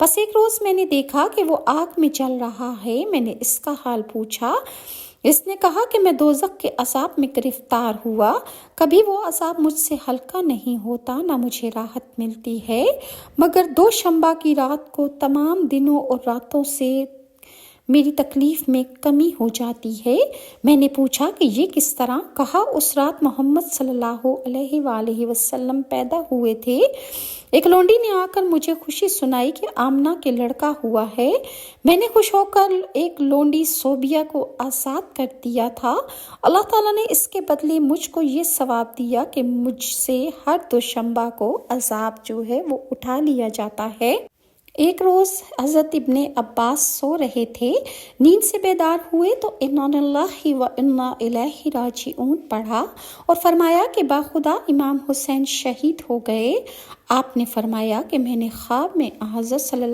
بس ایک روز میں نے دیکھا کہ وہ آگ میں جل رہا ہے۔ میں نے اس کا حال پوچھا۔ اس نے کہا کہ میں دوزخ کے عذاب میں گرفتار ہوا، کبھی وہ عذاب مجھ سے ہلکا نہیں ہوتا، نہ مجھے راحت ملتی ہے، مگر دوشنبہ کی رات کو تمام دنوں اور راتوں سے میری تکلیف میں کمی ہو جاتی ہے۔ میں نے پوچھا کہ یہ کس طرح؟ کہا اس رات محمد صلی اللہ علیہ وآلہ وسلم پیدا ہوئے تھے۔ ایک لونڈی نے آ کر مجھے خوشی سنائی کہ آمنہ کے لڑکا ہوا ہے۔ میں نے خوش ہو کر ایک لونڈی صوبیہ کو آزاد کر دیا تھا۔ اللہ تعالیٰ نے اس کے بدلے مجھ کو یہ ثواب دیا کہ مجھ سے ہر دوشنبہ کو عذاب جو ہے وہ اٹھا لیا جاتا ہے۔ ایک روز حضرت ابن عباس سو رہے تھے، نیند سے بیدار ہوئے تو انا للہ و انا الیہ راجعون پڑھا اور فرمایا کہ باخدا امام حسین شہید ہو گئے۔ آپ نے فرمایا کہ میں نے خواب میں حضرت صلی اللہ